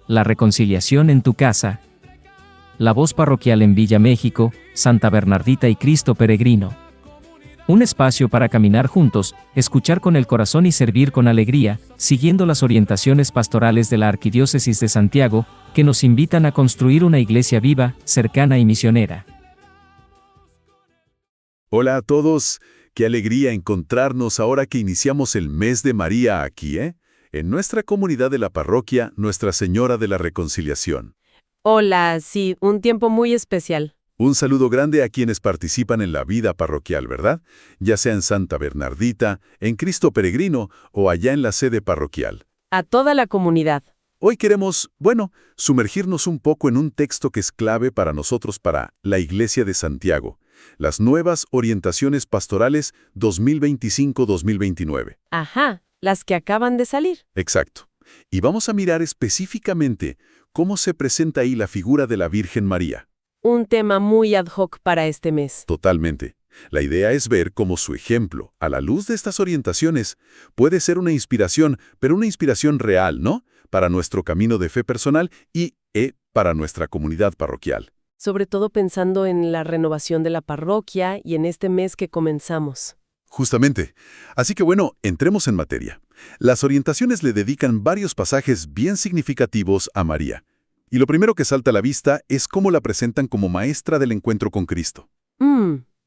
La reconciliación en tu casa. La voz parroquial en Villa México, Santa Bernardita y Cristo Peregrino. Un espacio para caminar juntos, escuchar con el corazón y servir con alegría, siguiendo las orientaciones pastorales de la Arquidiócesis de Santiago, que nos invitan a construir una iglesia viva, cercana y misionera. Hola a todos, qué alegría encontrarnos ahora que iniciamos el mes de María aquí, en nuestra comunidad de la parroquia Nuestra Señora de la Reconciliación. Hola, sí, un tiempo muy especial. Un saludo grande a quienes participan en la vida parroquial, ¿verdad? Ya sea en Santa Bernardita, en Cristo Peregrino o allá en la sede parroquial. A toda la comunidad. Hoy queremos, sumergirnos un poco en un texto que es clave para nosotros, para la Iglesia de Santiago. Las nuevas orientaciones pastorales 2025-2029. Ajá, las que acaban de salir. Exacto. Y vamos a mirar específicamente cómo se presenta ahí la figura de la Virgen María. Un tema muy ad hoc para este mes. Totalmente. La idea es ver cómo su ejemplo, a la luz de estas orientaciones, puede ser una inspiración, pero una inspiración real, ¿no? Para nuestro camino de fe personal y para nuestra comunidad parroquial. Sobre todo pensando en la renovación de la parroquia y en este mes que comenzamos. Justamente. Así que entremos en materia. Las orientaciones le dedican varios pasajes bien significativos a María. Y lo primero que salta a la vista es cómo la presentan como maestra del encuentro con Cristo.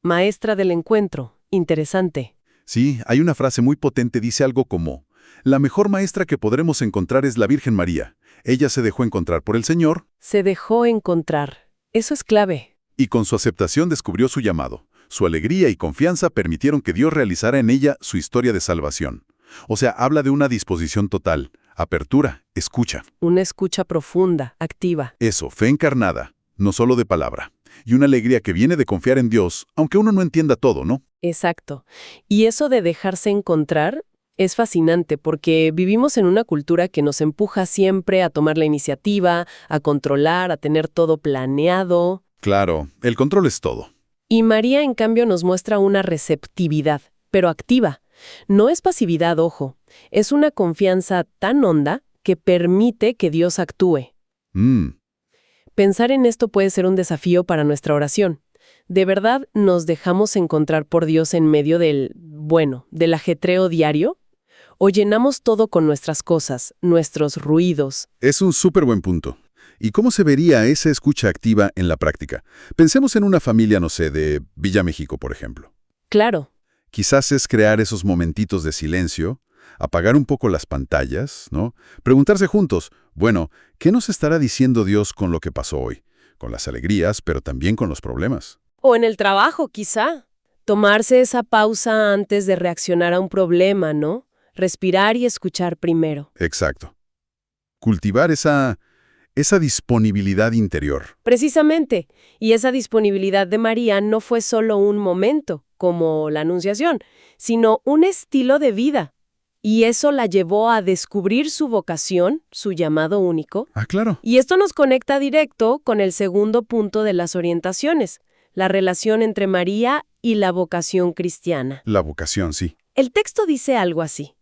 Maestra del encuentro. Interesante. Sí, hay una frase muy potente, dice algo como: la mejor maestra que podremos encontrar es la Virgen María. Ella se dejó encontrar por el Señor. Se dejó encontrar. Eso es clave. Y con su aceptación descubrió su llamado. Su alegría y confianza permitieron que Dios realizara en ella su historia de salvación. O sea, habla de una disposición total, apertura, escucha. Una escucha profunda, activa. Eso, fe encarnada, no solo de palabra. Y una alegría que viene de confiar en Dios, aunque uno no entienda todo, ¿no? Exacto. Y eso de dejarse encontrar es fascinante porque vivimos en una cultura que nos empuja siempre a tomar la iniciativa, a controlar, a tener todo planeado. Claro, el control es todo. Y María, en cambio, nos muestra una receptividad, pero activa. No es pasividad, ojo. Es una confianza tan honda que permite que Dios actúe. Pensar en esto puede ser un desafío para nuestra oración. ¿De verdad nos dejamos encontrar por Dios en medio del ajetreo diario? ¿O llenamos todo con nuestras cosas, nuestros ruidos? Es un súper buen punto. ¿Y cómo se vería esa escucha activa en la práctica? Pensemos en una familia, de Villa México, por ejemplo. Claro. Quizás es crear esos momentitos de silencio, apagar un poco las pantallas, ¿no? Preguntarse juntos, ¿qué nos estará diciendo Dios con lo que pasó hoy? Con las alegrías, pero también con los problemas. O en el trabajo, quizá. Tomarse esa pausa antes de reaccionar a un problema, ¿no? Respirar y escuchar primero. Exacto. Cultivar esa disponibilidad interior. Precisamente. Y esa disponibilidad de María no fue solo un momento, como la Anunciación, sino un estilo de vida. Y eso la llevó a descubrir su vocación, su llamado único. Claro. Y esto nos conecta directo con el segundo punto de las orientaciones, la relación entre María y la vocación cristiana. La vocación, sí. El texto dice algo así.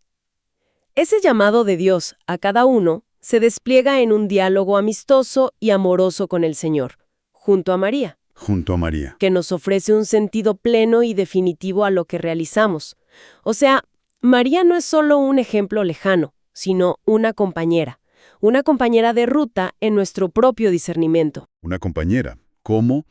Ese llamado de Dios a cada uno se despliega en un diálogo amistoso y amoroso con el Señor, junto a María. Junto a María. Que nos ofrece un sentido pleno y definitivo a lo que realizamos. O sea, María no es solo un ejemplo lejano, sino una compañera de ruta en nuestro propio discernimiento. Una compañera. ¿Cómo?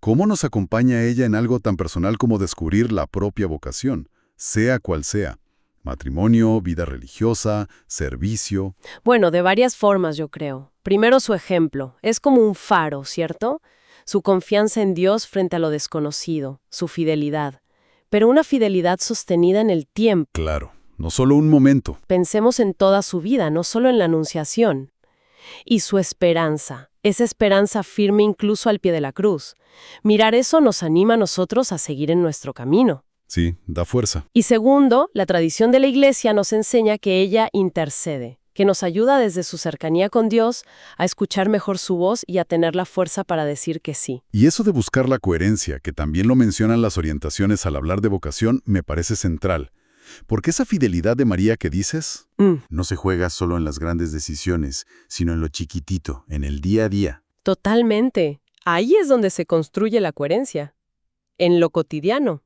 ¿Cómo nos acompaña ella en algo tan personal como descubrir la propia vocación, sea cual sea? Matrimonio, vida religiosa, servicio. De varias formas, yo creo. Primero, su ejemplo. Es como un faro, ¿cierto? Su confianza en Dios frente a lo desconocido, su fidelidad. Pero una fidelidad sostenida en el tiempo. Claro, no solo un momento. Pensemos en toda su vida, no solo en la Anunciación. Y su esperanza, esa esperanza firme incluso al pie de la cruz. Mirar eso nos anima a nosotros a seguir en nuestro camino. Sí, da fuerza. Y segundo, la tradición de la Iglesia nos enseña que ella intercede, que nos ayuda desde su cercanía con Dios a escuchar mejor su voz y a tener la fuerza para decir que sí. Y eso de buscar la coherencia, que también lo mencionan las orientaciones al hablar de vocación, me parece central. Porque esa fidelidad de María que dices, Mm, no se juega solo en las grandes decisiones, sino en lo chiquitito, en el día a día. totalmente. Ahí es donde se construye la coherencia, en lo cotidiano.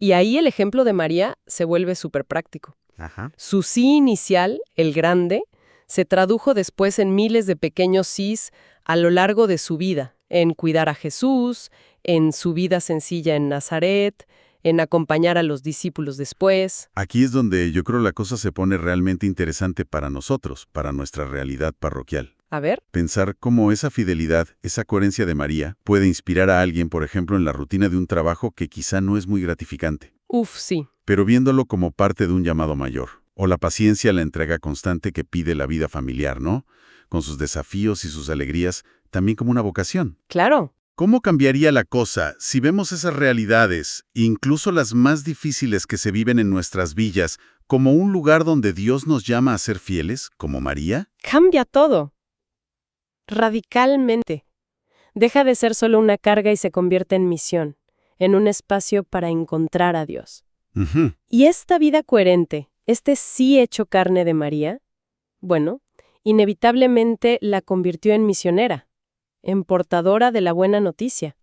Y ahí el ejemplo de María se vuelve súper práctico. Ajá. Su sí inicial, el grande, se tradujo después en miles de pequeños sís a lo largo de su vida, en cuidar a Jesús, en su vida sencilla en Nazaret, en acompañar a los discípulos después. Aquí es donde yo creo la cosa se pone realmente interesante para nosotros, para nuestra realidad parroquial. A ver, Pensar cómo esa fidelidad, esa coherencia de María, puede inspirar a alguien, por ejemplo, en la rutina de un trabajo que quizá no es muy gratificante, sí, pero viéndolo como parte de un llamado mayor. O la paciencia, la entrega constante que pide la vida familiar, ¿no? Con sus desafíos y sus alegrías, también como una vocación. claro. ¿Cómo cambiaría la cosa si vemos esas realidades, incluso las más difíciles que se viven en nuestras villas, como un lugar donde Dios nos llama a ser fieles, como María? Cambia todo. Radicalmente. Deja de ser solo una carga y se convierte en misión, en un espacio para encontrar a Dios. Ujú. ¿Y esta vida coherente, este sí hecho carne de María? Bueno, inevitablemente la convirtió en misionera, en portadora de la buena noticia.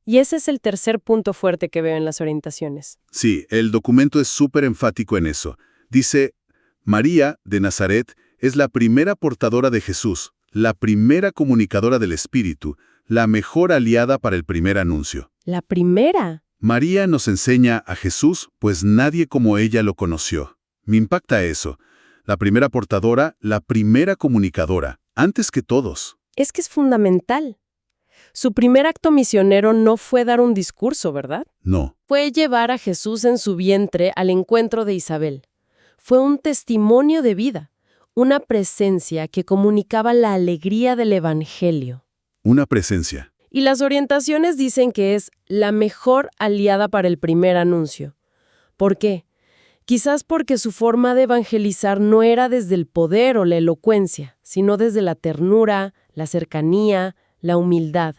Y ese es el tercer punto fuerte que veo en las orientaciones. Sí, el documento es súper enfático en eso. Dice, María de Nazaret es la primera portadora de Jesús, la primera comunicadora del Espíritu, la mejor aliada para el primer anuncio. La primera. María nos enseña a Jesús, pues nadie como ella lo conoció. Me impacta eso. La primera portadora, la primera comunicadora, antes que todos. Es que es fundamental. Su primer acto misionero no fue dar un discurso, ¿verdad? No. Fue llevar a Jesús en su vientre al encuentro de Isabel. Fue un testimonio de vida, una presencia que comunicaba la alegría del Evangelio. Una presencia. Y las orientaciones dicen que es la mejor aliada para el primer anuncio. ¿Por qué? Quizás porque su forma de evangelizar no era desde el poder o la elocuencia, sino desde la ternura, la cercanía, la humildad,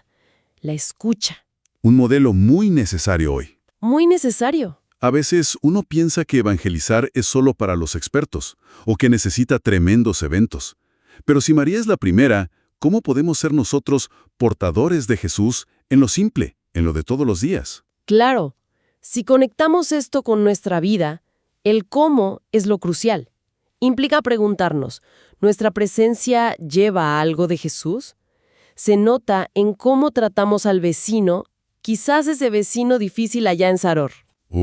la escucha. Un modelo muy necesario hoy. Muy necesario. A veces uno piensa que evangelizar es solo para los expertos, o que necesita tremendos eventos. Pero si María es la primera, ¿cómo podemos ser nosotros portadores de Jesús en lo simple, en lo de todos los días? Claro, si conectamos esto con nuestra vida, el cómo es lo crucial. Implica preguntarnos, ¿nuestra presencia lleva a algo de Jesús? Se nota en cómo tratamos al vecino, quizás ese vecino difícil allá en Saror.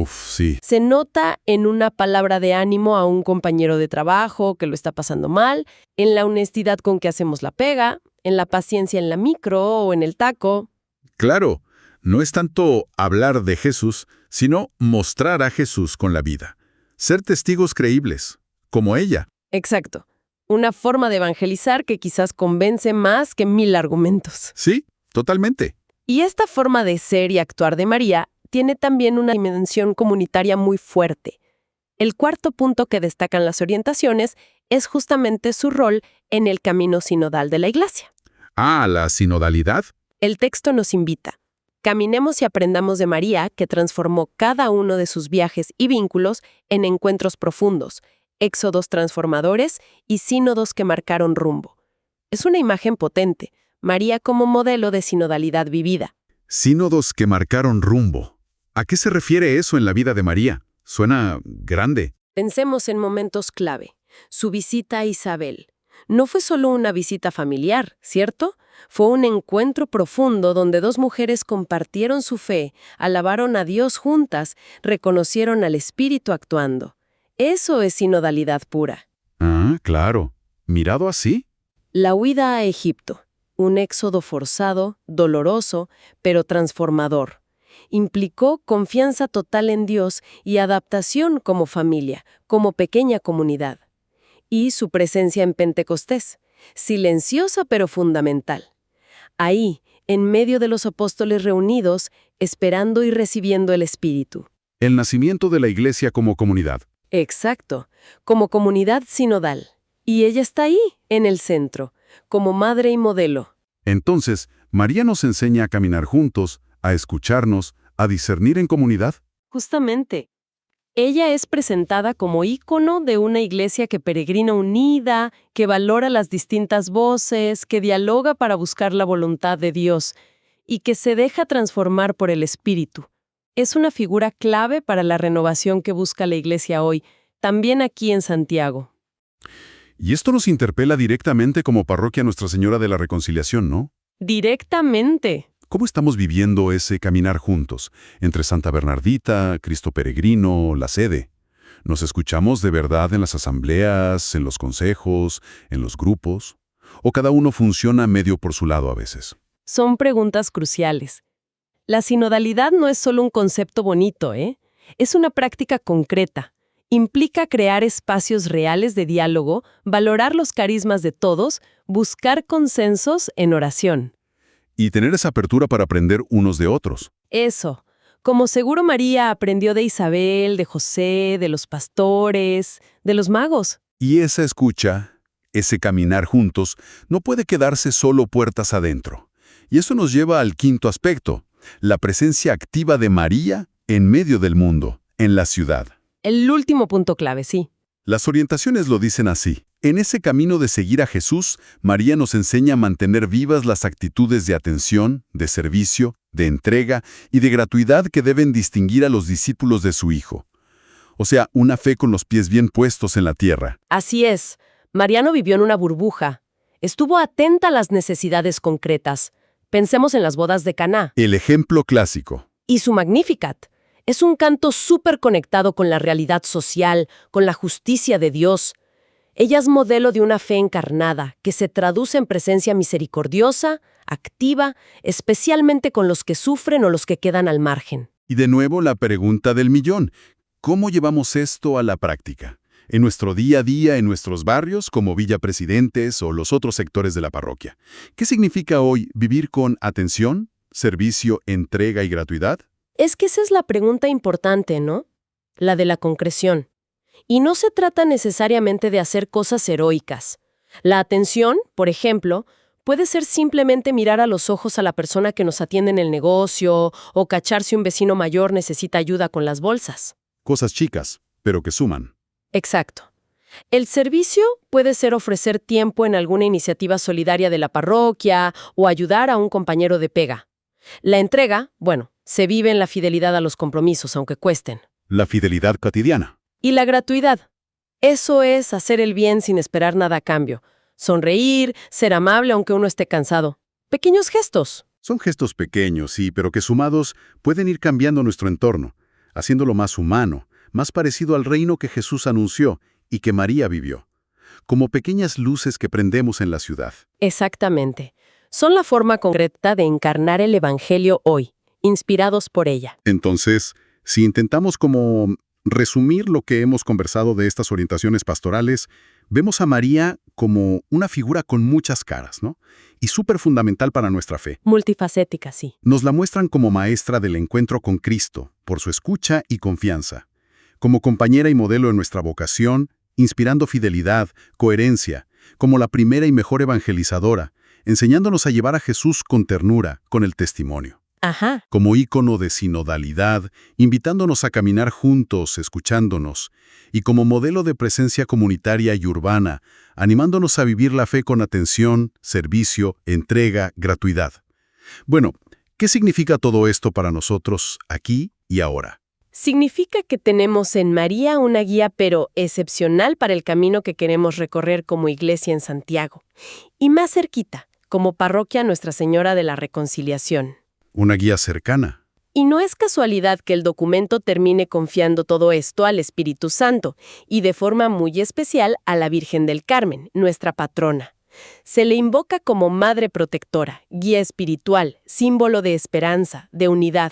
Sí. Se nota en una palabra de ánimo a un compañero de trabajo que lo está pasando mal, en la honestidad con que hacemos la pega, en la paciencia en la micro o en el taco. Claro, no es tanto hablar de Jesús, sino mostrar a Jesús con la vida. Ser testigos creíbles, como ella. Exacto. Una forma de evangelizar que quizás convence más que 1000 argumentos. Sí, totalmente. Y esta forma de ser y actuar de María tiene también una dimensión comunitaria muy fuerte. El cuarto punto que destacan las orientaciones es justamente su rol en el camino sinodal de la Iglesia. Ah, la sinodalidad. El texto nos invita. Caminemos y aprendamos de María, que transformó cada uno de sus viajes y vínculos en encuentros profundos, éxodos transformadores y sínodos que marcaron rumbo. Es una imagen potente, María como modelo de sinodalidad vivida. Sínodos que marcaron rumbo. ¿A qué se refiere eso en la vida de María? Suena grande. Pensemos en momentos clave. Su visita a Isabel. No fue solo una visita familiar, ¿cierto? Fue un encuentro profundo donde dos mujeres compartieron su fe, alabaron a Dios juntas, reconocieron al Espíritu actuando. Eso es sinodalidad pura. Ah, claro. Mirado así. La huida a Egipto. Un éxodo forzado, doloroso, pero transformador. Implicó confianza total en Dios y adaptación como familia, como pequeña comunidad. Y su presencia en Pentecostés, silenciosa pero fundamental. Ahí, en medio de los apóstoles reunidos, esperando y recibiendo el Espíritu. El nacimiento de la Iglesia como comunidad. Exacto, como comunidad sinodal. Y ella está ahí, en el centro, como madre y modelo. Entonces, María nos enseña a caminar juntos, a escucharnos, a discernir en comunidad. Justamente. Ella es presentada como ícono de una iglesia que peregrina unida, que valora las distintas voces, que dialoga para buscar la voluntad de Dios y que se deja transformar por el Espíritu. Es una figura clave para la renovación que busca la iglesia hoy, también aquí en Santiago. Y esto nos interpela directamente como parroquia Nuestra Señora de la Reconciliación, ¿no? Directamente. ¿Cómo estamos viviendo ese caminar juntos, entre Santa Bernardita, Cristo Peregrino, la sede? ¿Nos escuchamos de verdad en las asambleas, en los consejos, en los grupos? ¿O cada uno funciona medio por su lado a veces? Son preguntas cruciales. La sinodalidad no es solo un concepto bonito, ¿eh? Es una práctica concreta. Implica crear espacios reales de diálogo, valorar los carismas de todos, buscar consensos en oración. Y tener esa apertura para aprender unos de otros. Eso. Como seguro María aprendió de Isabel, de José, de los pastores, de los magos. Y esa escucha, ese caminar juntos, no puede quedarse solo puertas adentro. Y eso nos lleva al quinto aspecto, la presencia activa de María en medio del mundo, en la ciudad. El último punto clave, sí. Las orientaciones lo dicen así. En ese camino de seguir a Jesús, María nos enseña a mantener vivas las actitudes de atención, de servicio, de entrega y de gratuidad que deben distinguir a los discípulos de su Hijo. O sea, una fe con los pies bien puestos en la tierra. Así es. María no vivió en una burbuja. Estuvo atenta a las necesidades concretas. Pensemos en las bodas de Caná. El ejemplo clásico. Y su Magnificat. Es un canto súper conectado con la realidad social, con la justicia de Dios. Ella es modelo de una fe encarnada, que se traduce en presencia misericordiosa, activa, especialmente con los que sufren o los que quedan al margen. Y de nuevo la pregunta del millón. ¿Cómo llevamos esto a la práctica? En nuestro día a día, en nuestros barrios, como Villa Presidentes o los otros sectores de la parroquia. ¿Qué significa hoy vivir con atención, servicio, entrega y gratuidad? Es que esa es la pregunta importante, ¿no? La de la concreción. Y no se trata necesariamente de hacer cosas heroicas. La atención, por ejemplo, puede ser simplemente mirar a los ojos a la persona que nos atiende en el negocio o cachar si un vecino mayor necesita ayuda con las bolsas. Cosas chicas, pero que suman. Exacto. El servicio puede ser ofrecer tiempo en alguna iniciativa solidaria de la parroquia o ayudar a un compañero de pega. La entrega, bueno, se vive en la fidelidad a los compromisos, aunque cuesten. La fidelidad cotidiana. Y la gratuidad. Eso es hacer el bien sin esperar nada a cambio. Sonreír, ser amable aunque uno esté cansado. Pequeños gestos. Son gestos pequeños, sí, pero que sumados pueden ir cambiando nuestro entorno, haciéndolo más humano, más parecido al reino que Jesús anunció y que María vivió. Como pequeñas luces que prendemos en la ciudad. Exactamente. Son la forma concreta de encarnar el Evangelio hoy, inspirados por ella. Entonces, si intentamos como resumir lo que hemos conversado de estas orientaciones pastorales, vemos a María como una figura con muchas caras, ¿no? Y súper fundamental para nuestra fe. Multifacética, sí. Nos la muestran como maestra del encuentro con Cristo, por su escucha y confianza. Como compañera y modelo en nuestra vocación, inspirando fidelidad, coherencia, como la primera y mejor evangelizadora, enseñándonos a llevar a Jesús con ternura, con el testimonio. Ajá. Como ícono de sinodalidad, invitándonos a caminar juntos, escuchándonos, y como modelo de presencia comunitaria y urbana, animándonos a vivir la fe con atención, servicio, entrega, gratuidad. Bueno, ¿qué significa todo esto para nosotros aquí y ahora? Significa que tenemos en María una guía pero excepcional para el camino que queremos recorrer como iglesia en Santiago. Y más cerquita, como parroquia Nuestra Señora de la Reconciliación. Una guía cercana. Y no es casualidad que el documento termine confiando todo esto al Espíritu Santo y de forma muy especial a la Virgen del Carmen, nuestra patrona. Se le invoca como madre protectora, guía espiritual, símbolo de esperanza, de unidad.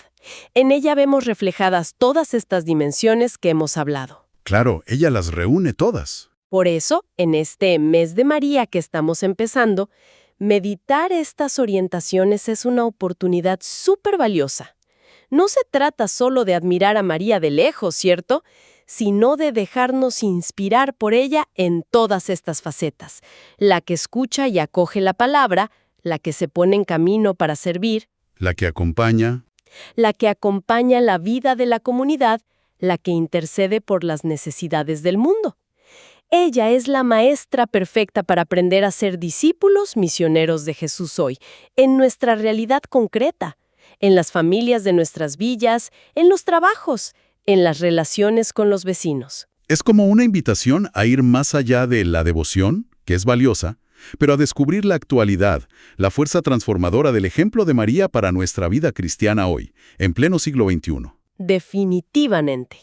En ella vemos reflejadas todas estas dimensiones que hemos hablado. Claro, ella las reúne todas. Por eso, en este mes de María que estamos empezando, meditar estas orientaciones es una oportunidad súper valiosa. No se trata solo de admirar a María de lejos, ¿cierto?, sino de dejarnos inspirar por ella en todas estas facetas. La que escucha y acoge la palabra, la que se pone en camino para servir, La que acompaña. la que acompaña la vida de la comunidad, la que intercede por las necesidades del mundo. Ella es la maestra perfecta para aprender a ser discípulos misioneros de Jesús hoy, en nuestra realidad concreta, en las familias de nuestras villas, en los trabajos, en las relaciones con los vecinos. Es como una invitación a ir más allá de la devoción, que es valiosa, pero a descubrir la actualidad, la fuerza transformadora del ejemplo de María para nuestra vida cristiana hoy, en pleno siglo XXI. Definitivamente.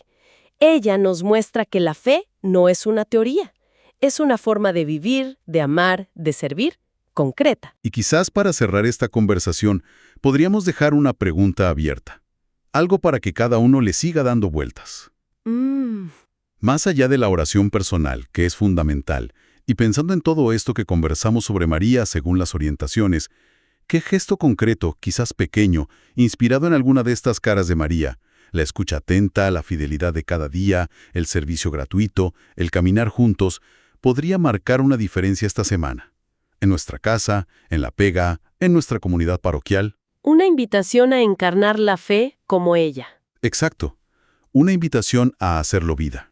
Ella nos muestra que la fe no es una teoría, es una forma de vivir, de amar, de servir, concreta. Y quizás para cerrar esta conversación, podríamos dejar una pregunta abierta. Algo para que cada uno le siga dando vueltas. Más allá de la oración personal, que es fundamental, y pensando en todo esto que conversamos sobre María según las orientaciones, ¿qué gesto concreto, quizás pequeño, inspirado en alguna de estas caras de María, la escucha atenta, la fidelidad de cada día, el servicio gratuito, el caminar juntos, podría marcar una diferencia esta semana? En nuestra casa, en la pega, en nuestra comunidad parroquial. Una invitación a encarnar la fe como ella. Exacto. Una invitación a hacerlo vida.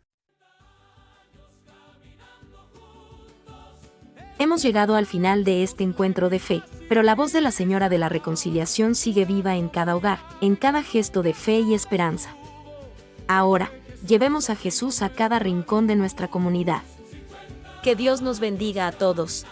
Hemos llegado al final de este encuentro de fe, pero la voz de la Señora de la Reconciliación sigue viva en cada hogar, en cada gesto de fe y esperanza. Ahora, llevemos a Jesús a cada rincón de nuestra comunidad. Que Dios nos bendiga a todos.